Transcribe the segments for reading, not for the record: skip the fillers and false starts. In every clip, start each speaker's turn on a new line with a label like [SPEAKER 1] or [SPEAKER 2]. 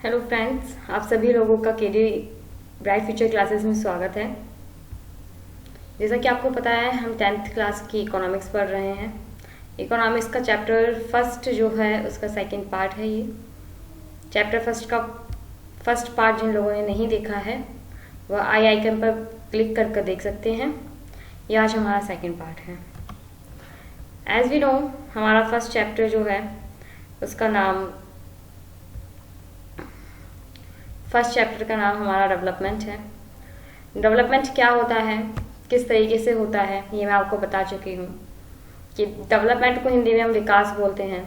[SPEAKER 1] Hello friends, आप सभी लोगों का केडी ब्राइट फ्यूचर क्लासेस में स्वागत है। जैसा कि आपको पता है, हम 10th क्लास की इकोनॉमिक्स पढ़ रहे हैं। इकोनॉमिक्स का चैप्टर फर्स्ट जो है उसका सेकंड पार्ट है। ये चैप्टर फर्स्ट का फर्स्ट पार्ट जिन लोगों ने नहीं देखा है वह आई आइकन पर क्लिक कर देख सकते हैं। ये आज हमारा सेकंड पार्ट है। एज वी नो, हमारा फर्स्ट चैप्टर जो है उसका नाम फर्स्ट चैप्टर का नाम हमारा डेवलपमेंट है। डेवलपमेंट क्या होता है, किस तरीके से होता है, ये मैं आपको बता चुकी हूँ कि डेवलपमेंट को हिंदी में हम विकास बोलते हैं।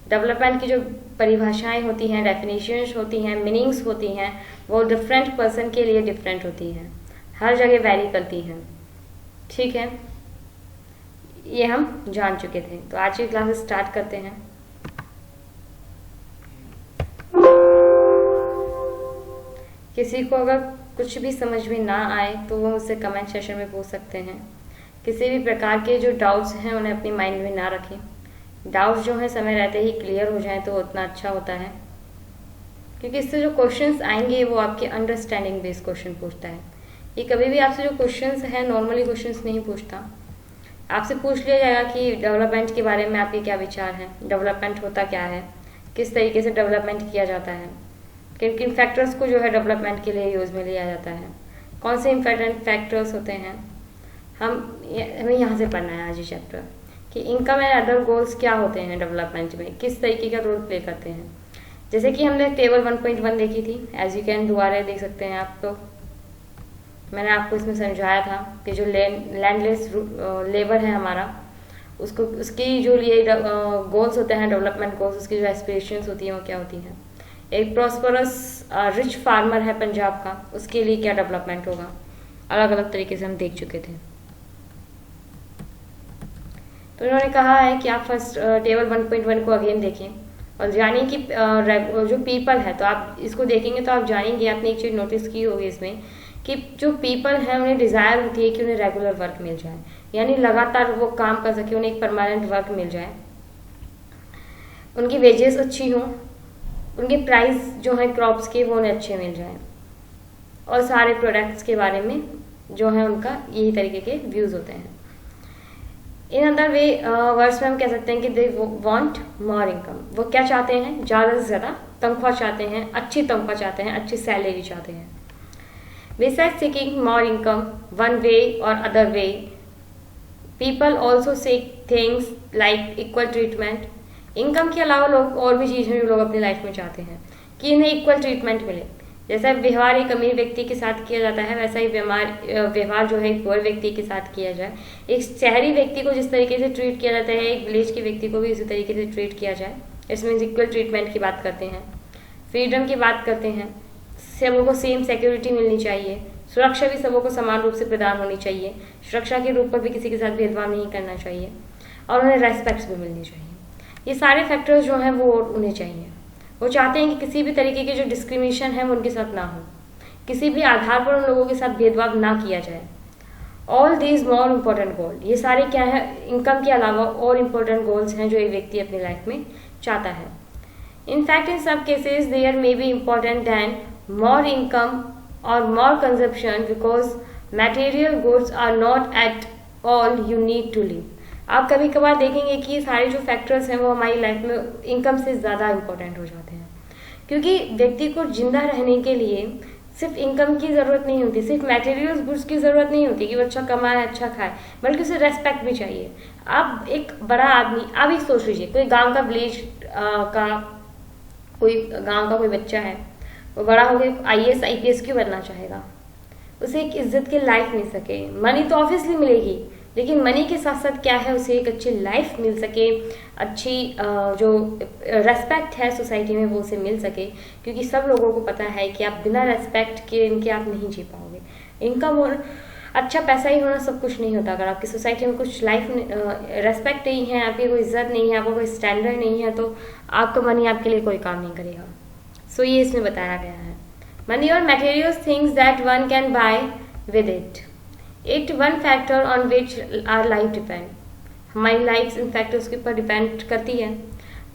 [SPEAKER 1] डेवलपमेंट की जो परिभाषाएं होती हैं, डेफिनेशंस होती हैं, मीनिंग्स होती हैं, वो डिफरेंट पर्सन के लिए डिफरेंट होती हैं, हर जगह वैरी करती हैं। ठीक है, ये हम जान चुके थे। तो आज की क्लासेस स्टार्ट करते हैं। किसी को अगर कुछ भी समझ में ना आए तो वो मुझसे कमेंट सेशन में पूछ सकते हैं। किसी भी प्रकार के जो डाउट्स हैं उन्हें अपनी माइंड में ना रखें। डाउट्स जो है समय रहते ही क्लियर हो जाएं तो उतना अच्छा होता है, क्योंकि इससे जो क्वेश्चंस आएंगे वो आपके अंडरस्टैंडिंग बेस्ड क्वेश्चन पूछता है। ये कभी भी आपसे जो क्वेश्चंस हैं नॉर्मली क्वेश्चंस नहीं पूछता। आपसे पूछ लिया जाएगा कि डेवलपमेंट के बारे में आपके क्या विचार हैं, डेवलपमेंट होता क्या है, किस तरीके से डेवलपमेंट किया जाता है, किन किन फैक्टर्स को जो है डेवलपमेंट के लिए यूज़ में लिया जाता है, कौन से इम्पोर्टेंट फैक्टर्स होते हैं। हमें यहाँ से पढ़ना है आज ये चैप्टर कि इनकम एंड अदर गोल्स क्या होते हैं डेवलपमेंट में, किस तरीके का रोल प्ले करते हैं। जैसे कि हमने टेबल 1.1 देखी थी, एज यू कैन दोबारा देख सकते हैं आप। तो मैंने आपको इसमें समझाया था कि जो लैंडलेस लेबर है हमारा, उसको उसकी जो लिए गोल्स होते हैं, डेवलपमेंट गोल्स, उसकी जो एस्पिरेशंस होती हैं वो क्या होती हैं। एक प्रॉस्परस रिच फार्मर है पंजाब का, उसके लिए क्या डेवलपमेंट होगा, अलग अलग तरीके से हम देख चुके थे। तो उन्होंने कहा है कि आप फर्स्ट टेबल 1.1 को अगेन देखें और जानिए कि जो पीपल है, तो आप इसको देखेंगे तो आप जानेंगे, आपने एक चीज़ नोटिस की होगी इसमें कि जो पीपल है उन्हें डिज़ायर होती है कि उन्हें रेगुलर वर्क मिल जाए, यानी लगातार वो काम कर सके, उन्हें एक परमानेंट वर्क मिल जाए, उनकी वेजेस अच्छी हों, उनके प्राइस जो है क्रॉप्स के वो उन्हें अच्छे मिल जाएं, और सारे प्रोडक्ट्स के बारे में जो है उनका यही तरीके के व्यूज़ होते हैं। इन अदर वे वर्ड्स में हम कह सकते हैं कि दे वांट मोर इनकम। वो क्या चाहते हैं, ज़्यादा से ज़्यादा तनख्वाह चाहते हैं, अच्छी तनख्वाह चाहते हैं, अच्छी सैलरी चाहते हैं। Besides seeking more income one way और other way, people also seek things like equal treatment. Income के अलावा लोग और भी चीज़ हैं जो लोग अपनी लाइफ में चाहते हैं कि इन्हें इक्वल ट्रीटमेंट मिले। जैसा व्यवहार एक अमीर व्यक्ति के साथ किया जाता है, वैसा ही व्यवहार जो है एक पुअर व्यक्ति के साथ किया जाए। एक शहरी व्यक्ति को जिस तरीके से ट्रीट किया जाता है, एक विलेज के व्यक्ति को भी इसी तरीके से ट्रीट किया जाए। इसमें इक्वल ट्रीटमेंट की बात करते हैं, फ्रीडम की बात करते हैं, सबों को सेम सिक्योरिटी मिलनी चाहिए, सुरक्षा भी सबों को समान रूप से प्रदान होनी चाहिए, सुरक्षा के रूप पर भी किसी के साथ भेदभाव नहीं करना चाहिए, और उन्हें रेस्पेक्ट भी मिलनी चाहिए। ये सारे फैक्टर्स जो हैं वो उन्हें चाहिए। वो चाहते हैं कि किसी भी तरीके की जो डिस्क्रिमिनेशन है वो उनके साथ ना हो, किसी भी आधार पर उन लोगों के साथ भेदभाव ना किया जाए। ऑल दीज मोर इम्पोर्टेंट गोल, ये सारे क्या है, इनकम के अलावा और इम्पोर्टेंट गोल्स हैं जो एक व्यक्ति अपनी लाइफ में चाहता है। इन फैक्ट इन सब cases there may be important than more income और more consumption, because material goods are not at all you need to live. आप कभी कभार देखेंगे कि ये सारे जो फैक्टर्स हैं वो हमारी लाइफ में इनकम से ज़्यादा इम्पोर्टेंट हो जाते हैं, क्योंकि व्यक्ति को जिंदा रहने के लिए सिर्फ इनकम की ज़रूरत नहीं होती, सिर्फ मटेरियल गुड्स की ज़रूरत नहीं होती कि वो अच्छा कमाए, अच्छा खाए, बल्कि उसे रेस्पेक्ट भी चाहिए। आप एक बड़ा आदमी, आप एक सोच लीजिए, कोई गाँव का विलेज का कोई गाँव का कोई बच्चा है, वो बड़ा होकर IAS IPS क्यों बनना चाहेगा? उसे एक इज्जत की लाइफ मिल सके। मनी तो ऑब्वियसली मिलेगी, लेकिन मनी के साथ साथ क्या है, उसे एक अच्छी लाइफ मिल सके, अच्छी जो रेस्पेक्ट है सोसाइटी में वो उसे मिल सके, क्योंकि सब लोगों को पता है कि आप बिना रेस्पेक्ट के इनके आप नहीं जी पाओगे। इनकम और अच्छा पैसा ही होना सब कुछ नहीं होता। अगर आपकी सोसाइटी में कुछ लाइफ रेस्पेक्ट नहीं है, आपकी कोई इज्जत नहीं है, आपका कोई स्टैंडर्ड नहीं है, तो आपका मनी आपके लिए कोई काम नहीं करेगा। सो ये इसमें बताया गया है। मनी और material things that one can buy with it one factor on which our life depend. हमारी लाइफ इन फैक्टर्स के ऊपर डिपेंड करती है।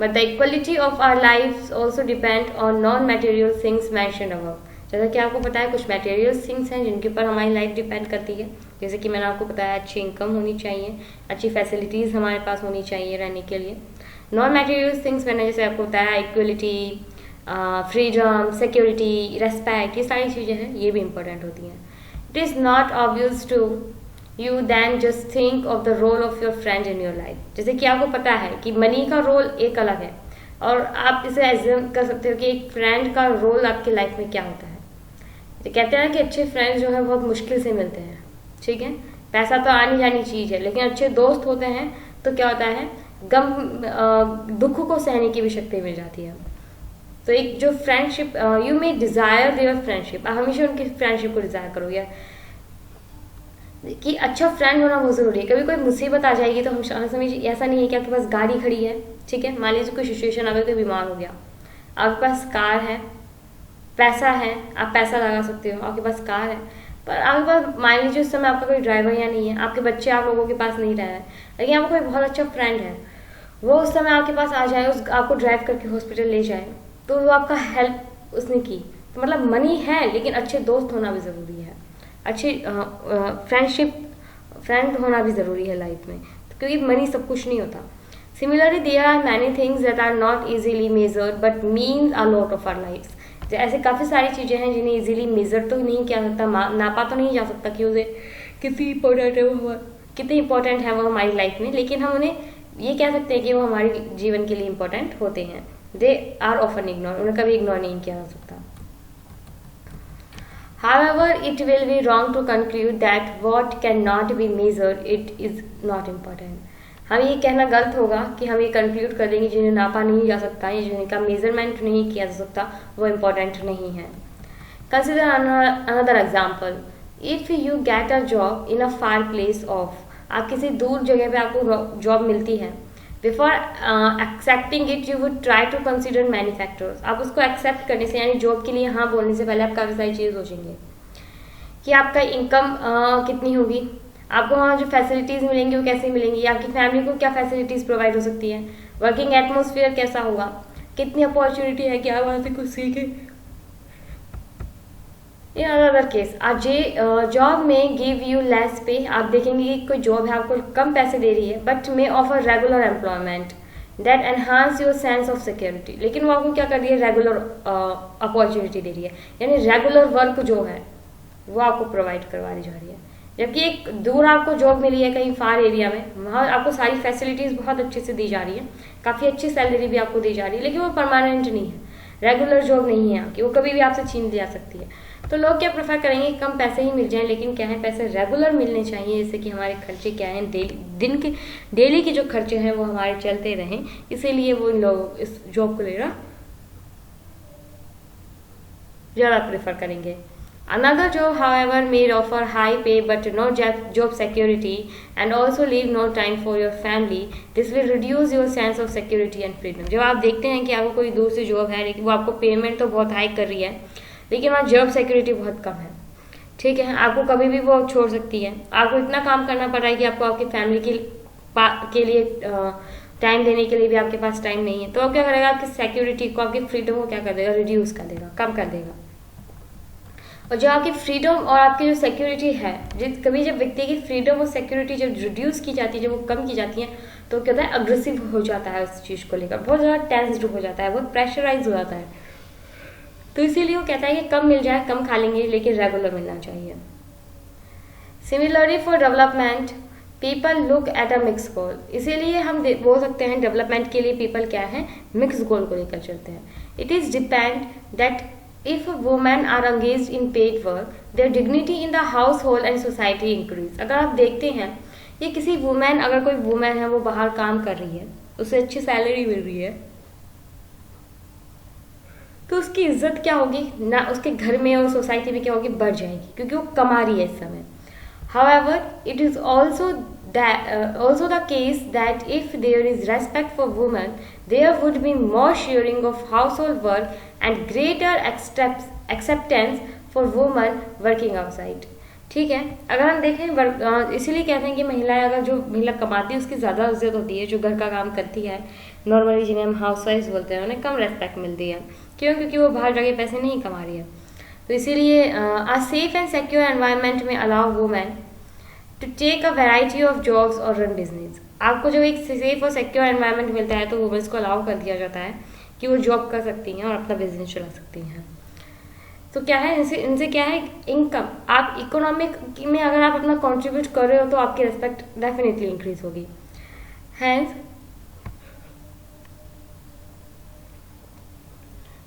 [SPEAKER 1] But the equality of our life also depend on non material things mentioned above. जैसा कि आपको पता है कुछ मटेरियल थिंग्स हैं जिनके ऊपर हमारी लाइफ डिपेंड करती है, जैसे कि मैंने आपको बताया अच्छी इनकम होनी चाहिए, अच्छी फैसिलिटीज़ हमारे पास होनी चाहिए रहने के लिए। नॉन मटेरियल थिंग्स मैंने जैसे आपको बताया इक्वलिटी, फ्रीडम, सिक्योरिटी, रेस्पेक्ट, ये सारी चीज़ें हैं, ये भी इंपॉर्टेंट होती हैं। It is not obvious to you then just think of the role of your friend in your life. जैसे कि आपको पता है कि मनी का रोल एक अलग है, और आप इसे एज्यूम कर सकते हो कि एक फ्रेंड का रोल आपकी लाइफ में क्या होता है। तो कहते हैं कि अच्छे फ्रेंड्स जो है बहुत मुश्किल से मिलते हैं, ठीक है। पैसा तो आनी जानी चीज़ है, लेकिन अच्छे दोस्त होते हैं तो क्या होता है, गम दुख को सहने की भी शक्ति मिल जाती है। तो एक जो friendship, you may desire their friendship, आप हमेशा उनकी फ्रेंडशिप को डिज़ायर करो, या कि अच्छा फ्रेंड होना बहुत ज़रूरी है। कभी कोई मुसीबत आ जाएगी तो हम समझिए ऐसा नहीं है कि आपके पास गाड़ी खड़ी है, ठीक है, मान लीजिए कोई सिचुएशन आ गई, कोई बीमार हो गया, आपके पास कार है, पैसा है, आप पैसा लगा सकते हो, आपके पास कार है, पर आपके पास मान लीजिए उस समय आपका कोई ड्राइवर या नहीं है, आपके बच्चे आप लोगों के पास नहीं रह रहे हैं, लेकिन आपका कोई बहुत अच्छा फ्रेंड है, वो उस समय आपके पास आ जाए, उस आपको ड्राइव करके हॉस्पिटल ले जाए, तो वो आपका हेल्प उसने की। तो मतलब मनी है, लेकिन अच्छे दोस्त होना भी ज़रूरी है, अच्छी फ्रेंड होना भी ज़रूरी है लाइफ में, क्योंकि मनी सब कुछ नहीं होता। Similarly there are many things that are not easily measured but mean a lot of our life. ऐसे काफ़ी सारी चीज़ें हैं जिन्हें इजीली मेजर तो नहीं किया सकता, नापा तो नहीं जा सकता कि उसे कितनी इंपॉर्टेंट है वो, कितनी इंपॉर्टेंट है वो हमारी लाइफ में, लेकिन हम उन्हें ये कह सकते हैं कि वो हमारे जीवन के लिए इंपॉर्टेंट होते हैं। दे आर ऑफन इग्नोर, उन्हें कभी इग्नोर नहीं किया जा सकता। However, it will be wrong to conclude that what cannot be measured, it is not important. हम ये कहना गलत होगा कि हम ये कंक्लूड कर देंगे जिन्हें नापा नहीं जा सकता या जिनका मेजरमेंट नहीं किया जा सकता वो इम्पोर्टेंट नहीं है। Consider another example, if you get a job in a far place off, आप किसी दूर जगह पे आपको जॉब मिलती है, before accepting it you would try to consider many factors. आप उसको एक्सेप्ट करने से यानी जॉब के लिए हाँ बोलने से पहले आप काफ़ी सारी चीज़ सोचेंगे कि आपका इनकम कितनी होगी, आपको वहाँ जो फैसिलिटीज़ मिलेंगी वो कैसे मिलेंगी, आपकी फैमिली को क्या फैसिलिटीज़ प्रोवाइड हो सकती है, वर्किंग एटमोसफियर कैसा होगा, कितनी अपॉर्चुनिटी है कि आप वहाँ से कुछ सीखें। इन अदर केस जॉब में गिव यू लेस पे, आप देखेंगे कि कोई जॉब है आपको कम पैसे दे रही है but may offer regular employment that enhance your sense of security, लेकिन वो आपको क्या कर रही है, रेगुलर अपॉर्चुनिटी दे रही है, यानी रेगुलर वर्क जो है वो आपको प्रोवाइड करवा दी जा रही है। जबकि एक दूर आपको जॉब मिली है कहीं फार एरिया में, वहाँ आपको सारी फैसिलिटीज़ बहुत अच्छे से दी जा रही है, काफ़ी अच्छी सैलरी भी आपको दी जा रही है, लेकिन वो परमानेंट नहीं है, रेगुलर जॉब नहीं है आपकी, वो कभी भी आपसे छीन ली जा सकती है। तो लोग क्या प्रेफर करेंगे, कम पैसे ही मिल जाएं, लेकिन क्या है पैसे रेगुलर मिलने चाहिए, जैसे कि हमारे खर्चे क्या हैं, डेली के जो खर्चे हैं वो हमारे चलते रहें, इसीलिए वो लोग इस जॉब को लेना ज़्यादा प्रेफर करेंगे। Another job, however, may offer high pay but no job security and also leave no time for your family. This will reduce your sense of security and freedom. जब आप देखते हैं कि आपको कोई दूर से जॉब है लेकिन वो आपको पेमेंट तो बहुत हाई कर रही है, लेकिन वहाँ जॉब सिक्योरिटी बहुत कम है, ठीक है, आपको कभी भी वो छोड़ सकती है, आपको इतना काम करना पड़ रहा है कि आपको आपकी फैमिली के लिए टाइम देने के लिए भी आपके पास टाइम नहीं है, तो अब क्या करेगा, आपकी सिक्योरिटी को, आपकी फ्रीडम को क्या कर देगा, रिड्यूस कर देगा, कम कर देगा। और जो आपकी फ्रीडम और आपकी जो सिक्योरिटी है, कभी जब व्यक्ति की फ्रीडम और सिक्योरिटी जब रिड्यूस की जाती है, जब वो कम की जाती है, तो क्या होता है, अग्रेसिव हो जाता है उस चीज़ को लेकर, बहुत ज़्यादा टेंस्ड हो जाता है, बहुत प्रेशराइज हो जाता है। तो इसीलिए वो कहता है कि कम मिल जाए, कम खा लेंगे, लेकिन रेगुलर मिलना चाहिए। Similarly for development people look at a mix goal, इसीलिए हम बोल सकते हैं डेवलपमेंट के लिए पीपल क्या है, मिक्स गोल को लेकर चलते हैं। It is depend that if women are engaged in paid work, their dignity in the household and society increase. अगर आप देखते हैं ये किसी वुमेन, अगर कोई वुमेन है वो बाहर काम कर रही है, उसे अच्छी सैलरी मिल रही है, तो उसकी इज्जत क्या होगी ना, उसके घर में और सोसाइटी में क्या होगी, बढ़ जाएगी, क्योंकि वो कमा रही है इस समय। However, it is also the case that if there is respect for women, there would be more sharing of household work and greater acceptance for women working outside. ठीक है, अगर हम देखें इसीलिए कहते हैं कि महिलाएं, अगर जो महिला कमाती है उसकी ज़्यादा इज्जत होती है, जो घर का काम करती है, नॉर्मली जिन्हें हम हाउस वाइफ बोलते हैं, उन्हें कम रेस्पेक्ट मिलती है। क्यों? क्योंकि वो बाहर जाके पैसे नहीं कमा रही है। तो इसीलिए a safe and secure environment में allow women to take a variety of jobs और रन बिजनेस। आपको जब एक सेफ और सिक्योर एनवायरनमेंट मिलता है तो वुमेन्स को अलाउ कर दिया जाता है कि वो जॉब कर सकती हैं और अपना बिजनेस चला सकती हैं। तो क्या है, इनसे क्या है, इनकम। आप इकोनॉमिक में अगर आप अपना कंट्रीब्यूट कर रहे हो तो आपकी रेस्पेक्ट डेफिनेटली इंक्रीज होगी। Hence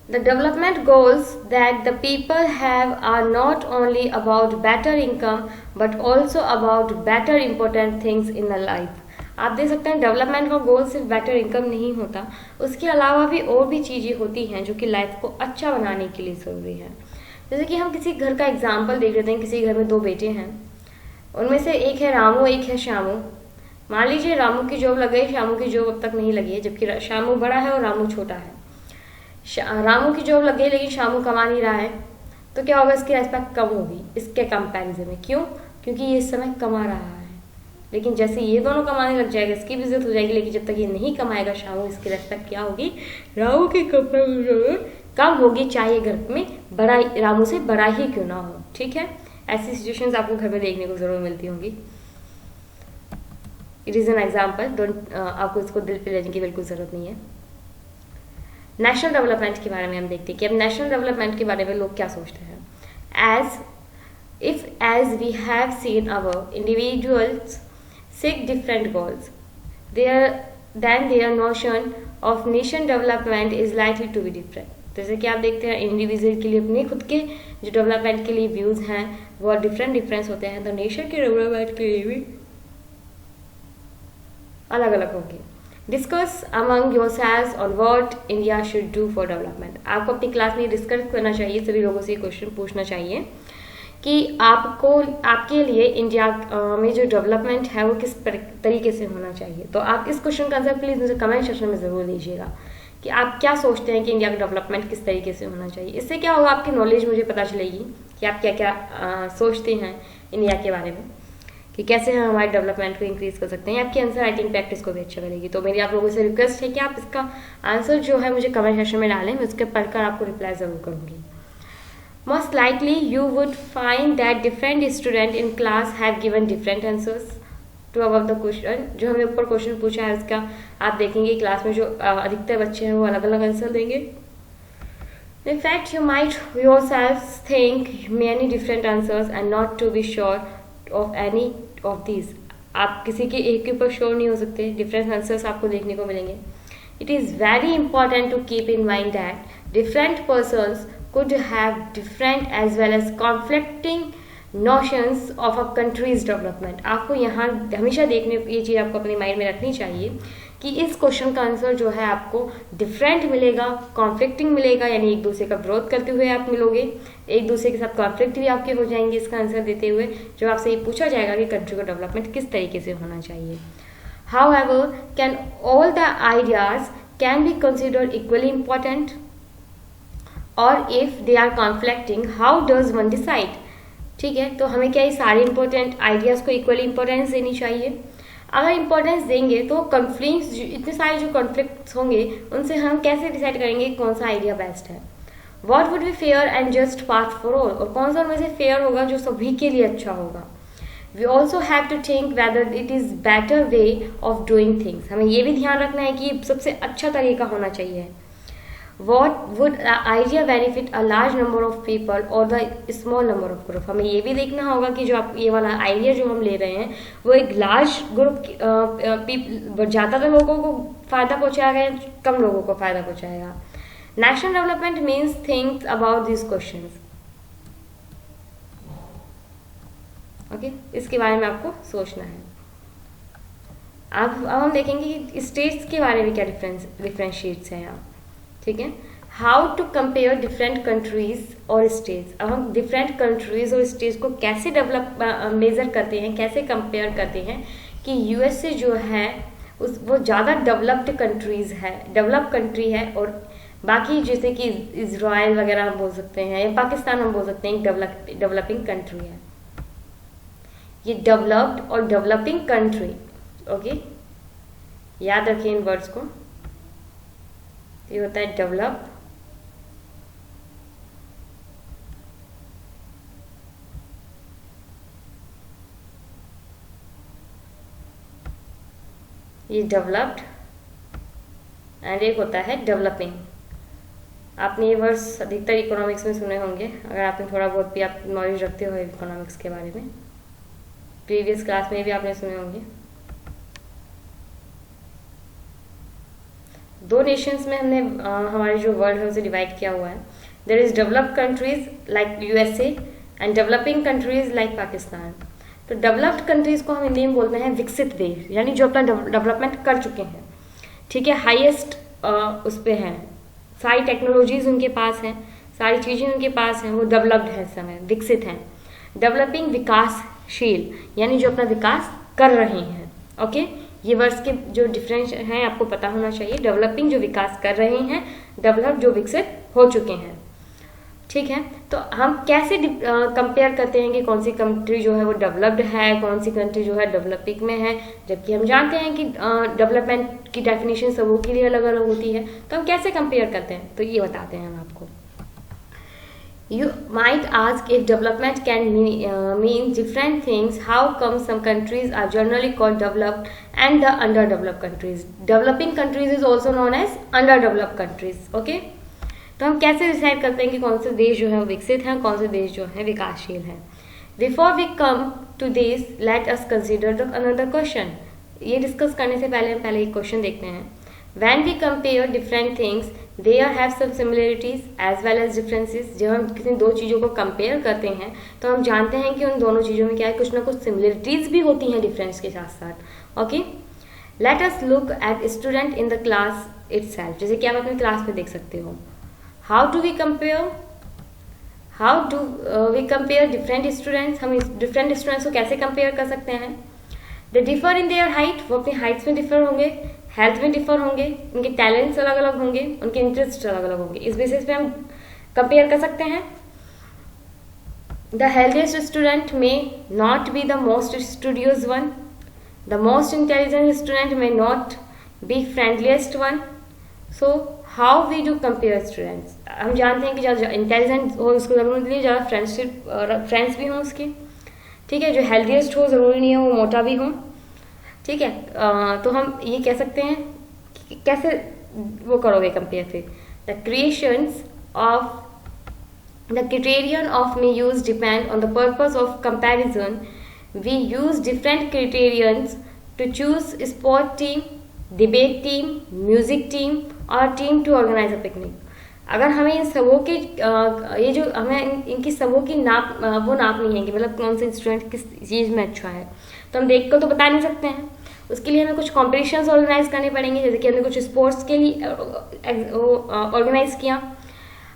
[SPEAKER 1] the development goals that the people have are not only about better income but also about better important things in the life। आप देख सकते हैं डेवलपमेंट का गोल सिर्फ बेटर इनकम नहीं होता, उसके अलावा भी और भी चीज़ें होती हैं जो कि लाइफ को अच्छा बनाने के लिए ज़रूरी है। जैसे कि हम किसी घर का एग्जाम्पल देख लेते हैं। किसी घर में 2 बेटे हैं, उनमें से एक है रामू, एक है श्यामू। मान लीजिए रामू की जॉब लग गई, श्यामू की जॉब अब तक नहीं लगी है, जबकि श्यामू बड़ा है और रामू छोटा है। रामू की जॉब लग गई लेकिन श्यामू कमा नहीं रहा है, तो क्या होगा, इसकी रेस्पेक्ट कम होगी इसके कंपैरिजन में। क्यों? क्योंकि ये इस समय कमा रहा है। लेकिन जैसे ये दोनों कमाने लग जाएगा, इसकी भी इज्जत हो जाएगी। लेकिन जब तक ये नहीं कमाएगा श्यामू, इसकी रेस्पेक्ट क्या होगी, रामू की कंपैरिजन कम होगी, चाहे घर में बड़ा रामू से बड़ा ही क्यों ना हो। ठीक है, ऐसी सिचुएशंस आपको घर में देखने को जरूर मिलती होंगी। It is an example, don't आपको इसको दिल पे लेने की बिल्कुल ज़रूरत नहीं है। नेशनल डेवलपमेंट के बारे में हम देखते हैं कि अब नेशनल डेवलपमेंट के बारे में लोग क्या सोचते हैं। as we have seen our individuals seek different goals, then their notion of nation development is likely to be different। जैसे कि आप देखते हैं इंडिविजुअल के लिए अपने खुद के जो डेवलपमेंट के लिए व्यूज हैं वो डिफरेंस होते हैं, तो नेशन के डेवलपमेंट के लिए भी अलग अलग होंगे। Discuss among yourselves on what India should do for development. आपको अपनी क्लास में डिस्कस करना चाहिए, सभी लोगों से क्वेश्चन पूछना चाहिए कि आपको आपके लिए इंडिया में जो डेवलपमेंट है वो किस तरीके से होना चाहिए। तो आप इस क्वेश्चन का आंसर प्लीज़ मुझे कमेंट सेक्शन में ज़रूर दीजिएगा कि आप क्या सोचते हैं कि इंडिया का डेवलपमेंट किस तरीके से होना चाहिए। इससे क्या होगा, आपकी नॉलेज मुझे पता चलेगी कि आप क्या क्या सोचते हैं इंडिया के बारे में, कि कैसे हम हमारे डेवलपमेंट को इंक्रीज कर सकते हैं। आपकी आंसर राइटिंग प्रैक्टिस को भी अच्छा करेगी। तो मेरी आप लोगों से रिक्वेस्ट है कि आप इसका आंसर जो है मुझे कमेंट सेक्शन में डालें, मैं उसके पढ़कर आपको रिप्लाई ज़रूर करूँगी। Most likely you would find that different student in class have given different answers to about the question. जो हमें ऊपर क्वेश्चन पूछा है उसका आप देखेंगे क्लास में जो अधिकतर बच्चे हैं वो अलग अलग आंसर देंगे। In fact, you might yourself think many different answers and not to be sure of any of these। आप किसी के एक के ऊपर श्योर नहीं हो सकते, डिफरेंट आंसर्स आपको देखने को मिलेंगे। It is very important to keep in mind that different persons could have different as well as conflicting notions of a country's development। आपको यहाँ हमेशा देखने ये चीज़ आपको अपने माइंड में रखनी चाहिए कि इस क्वेश्चन का आंसर जो है आपको डिफरेंट मिलेगा, कॉन्फ्लिक्टिंग मिलेगा, यानी एक दूसरे का विरोध करते हुए आप मिलोगे, एक दूसरे के साथ कॉन्फ्लिक्ट भी आपके हो जाएंगे इसका आंसर देते हुए, जो आपसे ये पूछा जाएगा कि कंट्री का डेवलपमेंट किस तरीके से होना चाहिए। However can all the ideas can be considered equally important और if they are conflicting how does one decide. ठीक है, तो हमें क्या ये सारे इंपॉर्टेंट आइडियाज़ को इक्वली इंपॉर्टेंस देनी चाहिए। अगर इंपॉर्टेंस देंगे तो कॉन्फ्लिक्ट्स इतने सारे जो कॉन्फ्लिक्ट्स होंगे उनसे हम कैसे डिसाइड करेंगे कौन सा आइडिया बेस्ट है। What would be fair and just path for all, और कौन सा उनमें से फेयर होगा जो सभी के लिए अच्छा होगा। We also have to think whether it is better way of doing things. हमें ये भी ध्यान रखना है कि सबसे अच्छा तरीका होना चाहिए। What would idea benefit a large number of people or the small number of group। हमें ये भी देखना होगा कि जो आप ये वाला आइडिया जो हम ले रहे हैं वो एक लार्ज ग्रुप ज़्यादातर लोगों को फ़ायदा पहुँचाएगा या कम लोगों को फ़ायदा पहुँचाएगा। National development means think about this questions. Okay, इसके बारे में आपको सोचना है। अब हम देखेंगे कि स्टेट्स के बारे में क्या डिफरेंशिएट्स हैं यहाँ। ठीक है, how to compare different countries और स्टेट्स। अब हम डिफरेंट कंट्रीज और स्टेट्स को कैसे मेजर करते हैं, कैसे कंपेयर करते हैं कि यूएसए जो है वो ज़्यादा डेवलप्ड कंट्री है और बाकी जैसे कि इजराइल वगैरह हम बोल सकते हैं या पाकिस्तान हम बोल सकते हैं डेवलपिंग कंट्री है। ये डेवलप्ड और डेवलपिंग कंट्री, ओके, याद रखिए इन वर्ड्स को। ये होता है डेवलप, ये डेवलप्ड, एंड एक होता है डेवलपिंग। आपने ये वर्ड्स अधिकतर इकोनॉमिक्स में सुने होंगे, अगर आपने थोड़ा बहुत भी आप नॉलेज रखते हो इकोनॉमिक्स के बारे में, प्रीवियस क्लास में भी आपने सुने होंगे। दो नेशंस में हमने हमारे जो वर्ल्ड है उसे डिवाइड किया हुआ है। There is developed countries like USA and developing countries like Pakistan. तो डेवलप्ड कंट्रीज को हम हिंदी में बोलते हैं विकसित देश, यानी जो अपना डेवलपमेंट कर चुके हैं, ठीक है, हाईएस्ट उस पे हैं, सारी टेक्नोलॉजीज उनके पास हैं, सारी चीज़ें उनके पास हैं, वो डेवलप्ड है, इस समय विकसित हैं। डेवलपिंग विकासशील, यानी जो अपना विकास कर रहे हैं। ओके, ये वर्ड्स के जो डिफरेंस हैं आपको पता होना चाहिए। डेवलपिंग जो विकास कर रहे हैं, डेवलप जो विकसित हो चुके हैं, ठीक है। तो हम कैसे कंपेयर करते हैं कि कौन सी कंट्री जो है वो डेवलप्ड है, कौन सी कंट्री जो है डेवलपिंग में है, जबकि हम जानते हैं कि डेवलपमेंट की डेफिनेशन सबों के लिए अलग अलग होती है। तो हम कैसे कंपेयर करते हैं, तो ये बताते हैं हम आपको। You might ask if development can mean different things. How come some countries are generally called developed and the underdeveloped countries? Developing countries is also known as underdeveloped countries. Okay? तो हम कैसे डिसाइड करते हैं कि कौन से देश जो है वो विकसित हैं, कौन से देश जो है विकासशील हैं। Before we come to this, let us consider another question. ये डिस्कस करने से पहले हम पहले एक क्वेश्चन देखते हैं। When we compare different things, there have some similarities as well as differences. जब हम किसी दो चीज़ों को कंपेयर करते हैं तो हम जानते हैं कि उन दोनों चीज़ों में क्या है, कुछ ना कुछ सिमिलरिटीज भी होती हैं डिफरेंस के साथ साथ। Okay, let us look at student in the class itself. जैसे कि आप अपनी क्लास में देख सकते हो। How do we compare different students. हम डिफरेंट स्टूडेंट्स को कैसे कंपेयर कर सकते हैं। They differ in their height, वो अपनी हाइट्स में डिफर होंगे, हेल्थ में डिफर होंगे, उनके टैलेंट्स अलग अलग होंगे, उनके इंटरेस्ट अलग अलग होंगे। इस बेसिस पे हम कंपेयर कर सकते हैं। The healthiest student may not be the most studious one, the most intelligent student may not be friendliest one. So how we do compare students. हम जानते हैं कि ज़्यादा इंटेलिजेंट हो उसको जरूरी नहीं, ज़्यादा फ्रेंड्स भी हों उसके, ठीक है। जो हेल्थिएस्ट हो ज़रूरी नहीं है वो मोटा भी हो, ठीक है। तो हम ये कह सकते हैं कि कैसे वो करोगे कंपेयर फिर। The creations of the criterion of may use depend on the purpose of comparison. We use different criterions to choose sport team, debate team, music team और team to organise a picnic. अगर हमें इन सबों के ये जो हमें इनकी सबों की नाप वो नापनी है कि मतलब कौन से स्टूडेंट किस चीज़ में अच्छा है, तो हम देख कर तो बता नहीं सकते हैं। उसके लिए हमें कुछ कॉम्पिटिशन्स ऑर्गेनाइज करने पड़ेंगे। जैसे कि हमने कुछ स्पोर्ट्स के लिए ऑर्गेनाइज किया,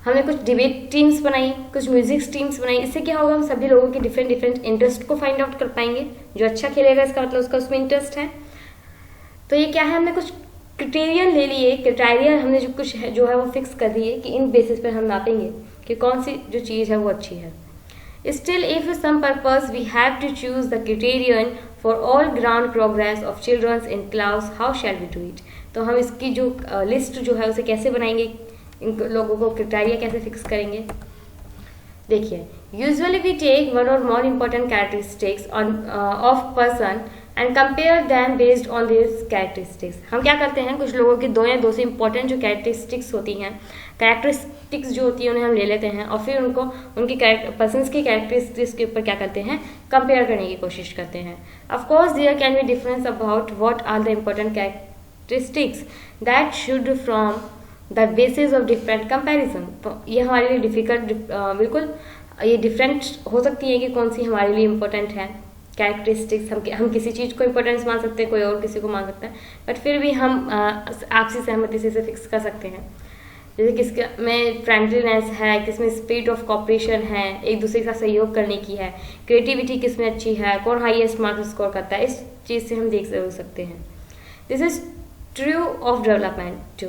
[SPEAKER 1] हमने कुछ डिबेट टीम्स बनाई, कुछ म्यूजिक टीम्स बनाई। इससे क्या होगा, हम सभी लोगों के डिफरेंट डिफरेंट इंटरेस्ट को फाइंड आउट कर पाएंगे। जो अच्छा खेलेगा इसका मतलब उसका उसमें इंटरेस्ट है। तो ये क्या है, हमने कुछ क्राइटेरियन ले लिए, क्राइटेरिया हमने जो कुछ है जो है वो फिक्स कर दिए कि इन बेसिस पर हम नापेंगे कि कौन सी जो चीज़ है वो अच्छी है। Still, if for some purpose we have to choose the criterion for all ground progress of children in class, how shall we do it? तो हम इसकी जो लिस्ट जो है उसे कैसे बनाएंगे, इन लोगों को क्राइटेरिया कैसे फिक्स करेंगे। देखिए, यूजुअली वी टेक वन और more important characteristics of person and compare them based on this characteristics. हम क्या करते हैं, कुछ लोगों की दो या दो से इम्पोर्टेंट जो कैरेक्टरिस्टिक्स होती हैं, कैरेक्टरिस्टिक्स जो होती है उन्हें हम ले लेते हैं और फिर उनको उनकी पर्सन्स की कैरेक्टरिस्टिक्स के ऊपर क्या करते हैं, कंपेयर करने की कोशिश करते हैं। Of course there can be difference about what are the important characteristics that should from the basis of different comparison. तो ये हमारे लिए डिफिकल्ट बिल्कुल ये डिफरेंट हो सकती है कि कौन सी हमारे लिए इम्पोर्टेंट है कैरेक्टरिस्टिक्स। हम किसी चीज़ को इम्पोर्टेंस मान सकते हैं, कोई और किसी को मान सकता है, बट फिर भी हम आपसी सहमति से इसे फिक्स कर सकते हैं। जैसे किसके में फ्रेंडलीनेस है, किसमें स्पिरिट ऑफ कॉपरेशन है, एक दूसरे के साथ सहयोग करने की है, क्रिएटिविटी किसमें अच्छी है, कौन हाईएस्ट मार्क्स स्कोर करता है, इस चीज़ से हम देख सकते हैं। This is true of development too,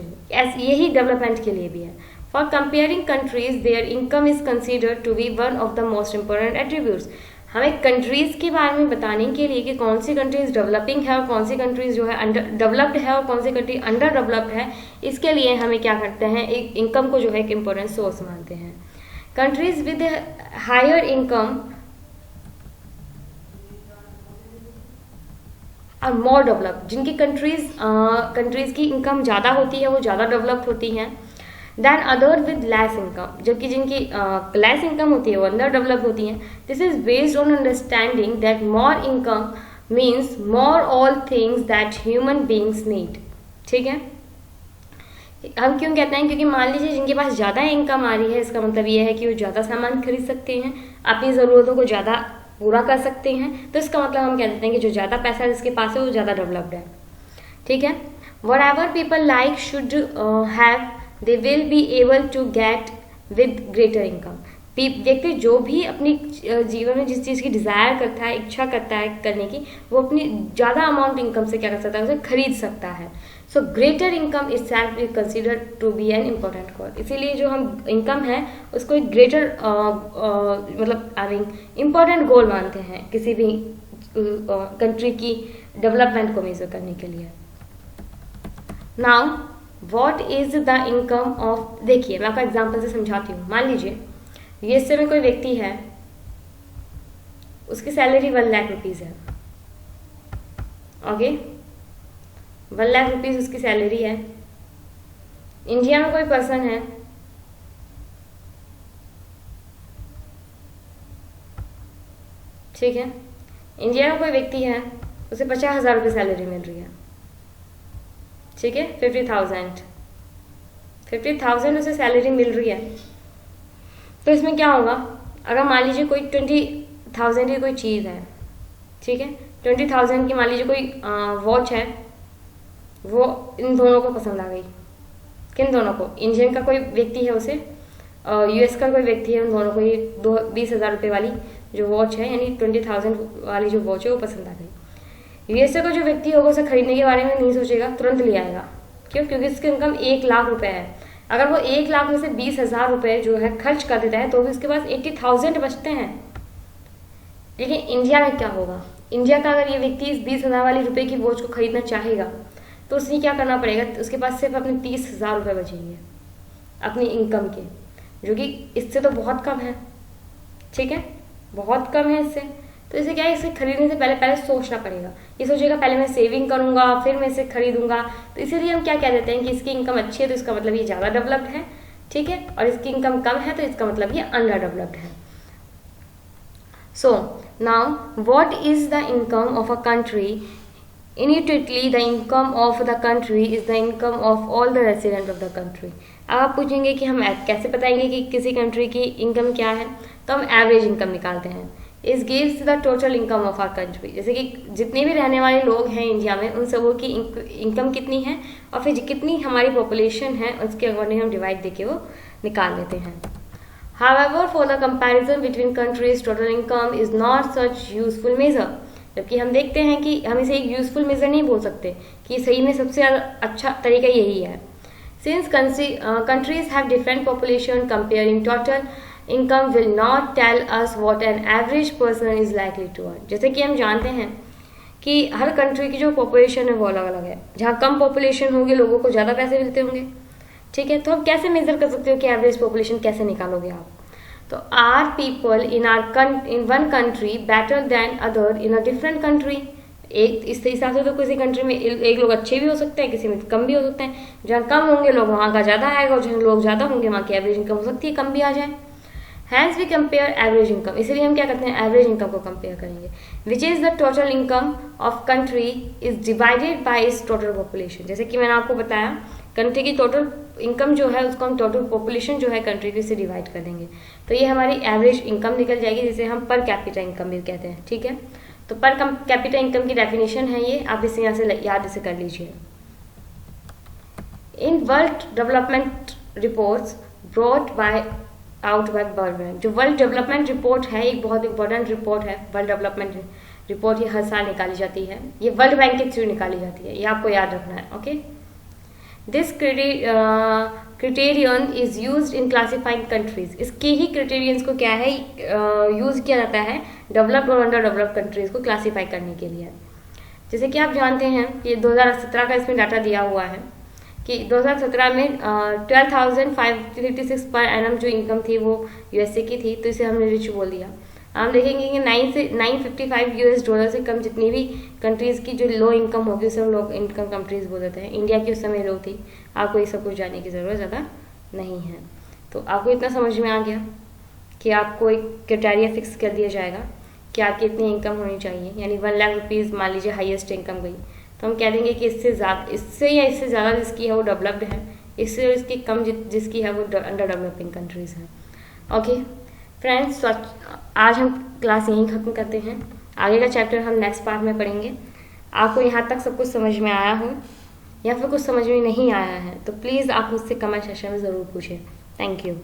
[SPEAKER 1] यही डेवलपमेंट के लिए भी है। For comparing countries their income is considered to be one of the most important attributes. हमें कंट्रीज़ के बारे में बताने के लिए कि कौन सी कंट्रीज डेवलपिंग है और कौन सी कंट्रीज जो है अंडर डेवलप्ड है और कौन सी कंट्री अंडर डेवलप्ड है, इसके लिए हमें क्या करते हैं, एक इनकम को जो है एक इम्पोर्टेंट सोर्स मानते हैं। कंट्रीज विद हायर इनकम और मोर डेवलप्ड, जिनकी कंट्रीज की इनकम ज़्यादा होती है वो ज़्यादा डेवलप्ड होती हैं than other with less income, जबकि जिनकी लेस इनकम होती है वो अंडर डेवलप होती हैं। This is based on understanding that more income means more all things that human beings need. ठीक है, हम क्यों कहते हैं, क्योंकि मान लीजिए जिनके पास ज़्यादा इनकम आ रही है, इसका मतलब ये है कि वो ज़्यादा सामान खरीद सकते हैं, अपनी ज़रूरतों को ज़्यादा पूरा कर सकते हैं, तो इसका मतलब हम कह देते हैं कि जो ज़्यादा पैसा जिसके पास है वो ज़्यादा डेवलप्ड है। ठीक है, whatever people like should have they will be able to get with greater income. व्यक्ति जो भी अपनी जीवन में जिस चीज़ की डिज़ायर करता है, इच्छा करता है करने की, वो अपनी ज़्यादा अमाउंट इनकम से क्या कर सकता है, उसे खरीद सकता है। So greater income is self is considered to be an important call. इसीलिए जो हम इनकम है उसको एक ग्रेटर मतलब आई मीन इम्पोर्टेंट गोल मानते हैं किसी भी कंट्री की डेवलपमेंट को मेजर करने के लिए। Now what is the income of, देखिए मैं आपका एग्जांपल से समझाती हूँ। मान लीजिए यूएसए में कोई व्यक्ति है, उसकी सैलरी 1 लाख रुपीज़ है। ओके, 1 लाख रुपीज़ उसकी सैलरी है। इंडिया में कोई पर्सन है, ठीक है, इंडिया में कोई व्यक्ति है, उसे 50,000 रुपये सैलरी मिल रही है। ठीक है, 50,000 उसे सैलरी मिल रही है। तो इसमें क्या होगा, अगर मान लीजिए कोई 20,000 की कोई चीज़ है, ठीक है, 20,000 की मान लीजिए कोई वॉच है, वो इन दोनों को पसंद आ गई। किन दोनों को, इंडियन का कोई व्यक्ति है उसे, यूएस का कोई व्यक्ति है, उन दोनों को ये 20,000 रुपये वाली जो वॉच है, यानी 20,000 वाली जो वॉच है वो पसंद आ गई। यूएसए का जो व्यक्ति होगा उसे खरीदने के बारे में नहीं सोचेगा, तुरंत ले आएगा। क्यों, क्योंकि इसकी इनकम 1 लाख रुपए है। अगर वो 1 लाख में से 20,000 रुपये जो है खर्च कर देता है तो भी उसके पास 80,000 बचते हैं। लेकिन इंडिया में क्या होगा, इंडिया का अगर ये व्यक्ति इस 20,000 वाली रुपए की वॉच को खरीदना चाहेगा तो उसे क्या करना पड़ेगा, उसके पास सिर्फ अपने 30,000 रुपये बचेंगे अपनी इनकम के, जो कि इससे तो बहुत कम है। ठीक है, बहुत कम है इससे। तो इसे क्या है, इसे खरीदने से पहले सोचना पड़ेगा। ये सोचेगा पहले मैं सेविंग करूंगा फिर मैं इसे खरीदूंगा। तो इसीलिए हम क्या कह देते हैं कि इसकी इनकम अच्छी है तो इसका मतलब ये ज़्यादा डेवलप्ड है। ठीक है, और इसकी इनकम कम है तो इसका मतलब ये अंडर डेवलप्ड है। So now what is the income of a country? Inevitably, the income of the country is the income of all the residents of the country. अब आप पूछेंगे कि हम कैसे बताएंगे कि किसी कंट्री की इनकम क्या है, तो हम एवरेज इनकम निकालते हैं। इस gives the total income of our country, जैसे कि जितने भी रहने वाले लोग हैं इंडिया में उन सबों की इनकम कितनी है और फिर कितनी हमारी पॉपुलेशन है उसके अकॉर्डिंग हम डिवाइड देके वो निकाल लेते हैं। However, for the comparison between countries, total income is not such useful measure. जबकि हम देखते हैं कि हम इसे एक यूजफुल मेजर नहीं बोल सकते कि सही में सबसे अच्छा तरीका यही है। Since countries have different population, comparing total income will not tell us what an average person is likely to earn. जैसे कि हम जानते हैं कि हर कंट्री की जो पॉपुलेशन है वो अलग अलग है। जहाँ कम पॉपुलेशन होगी लोगों को ज़्यादा पैसे मिलते होंगे। ठीक है, तो हम कैसे मेजर कर सकते हो कि एवरेज पॉपुलेशन कैसे निकालोगे आप? तो are people in one country better than other in a different country. एक इस हिसाब से तो किसी कंट्री में एक लोग अच्छे भी हो सकते हैं, किसी में कम भी हो सकते हैं। जहाँ कम होंगे लोग वहाँ का ज़्यादा आएगा और जहाँ लोग ज़्यादा होंगे वहाँ की एवरेज इनकम हो सकती है कम भी आ जाए। Hence we compare average income, इसीलिए हम क्या करते हैं एवरेज इनकम को कंपेयर करेंगे। Which is the total income of country is divided by is total population. जैसे कि मैंने आपको बताया कंट्री की टोटल इनकम जो है उसको हम टोटल पॉपुलेशन जो है कंट्री की से डिवाइड कर देंगे तो ये हमारी एवरेज इनकम निकल जाएगी, जिसे हम पर कैपिटा इनकम भी कहते हैं। ठीक है, तो पर कैपिटा इनकम की डेफिनेशन है ये, आप इसे यहाँ से याद इसे कर लीजिए। In world development reports brought by out by world bank, जो वर्ल्ड डेवलपमेंट रिपोर्ट है एक बहुत इंपॉर्टेंट रिपोर्ट है। वर्ल्ड डेवलपमेंट रिपोर्ट ये हर साल निकाली जाती है, ये वर्ल्ड बैंक के थ्रू निकाली जाती है, ये आपको याद रखना है। Okay, This criterion is used in classifying countries. इसके ही क्रिटेरियंस को क्या है यूज किया जाता है डेवलप्ड और अंडर डेवलप्ड कंट्रीज को क्लासीफाई करने के लिए। जैसे कि आप जानते हैं कि 2017 का इसमें डाटा दिया हुआ है कि 2017 में 12,556 पर एनम जो इनकम थी वो यूएसए की थी, तो इसे हमने रिच बोल दिया। हम देखेंगे कि 955 यूएस डॉलर से कम जितनी भी कंट्रीज़ की जो लो इनकम होगी उसे हम लोग इनकम कंट्रीज़ बोल देते हैं। इंडिया की उस समय लो थी। आपको ये सब कुछ जानने की ज़रूरत ज़्यादा नहीं है। तो आपको इतना समझ में आ गया कि आपको एक क्राइटेरिया फिक्स कर दिया जाएगा कि आपकी इतनी इनकम होनी चाहिए, यानी 1 लाख रुपीज़ मान लीजिए हाईएस्ट इनकम गई, तो हम कह देंगे कि इससे ज़्यादा जिसकी है वो डेवलप्ड है, इससे इसकी कम जिसकी है वो अंडर डेवलपिंग कंट्रीज़ हैं। ओके फ्रेंड्स, आज हम क्लास यहीं ख़त्म करते हैं। आगे का चैप्टर हम नेक्स्ट पार्ट में पढ़ेंगे। आपको यहाँ तक सब कुछ समझ में आया हो या फिर कुछ समझ में नहीं आया है तो प्लीज़ आप मुझसे कमेंट सेक्शन में ज़रूर पूछें। Thank you.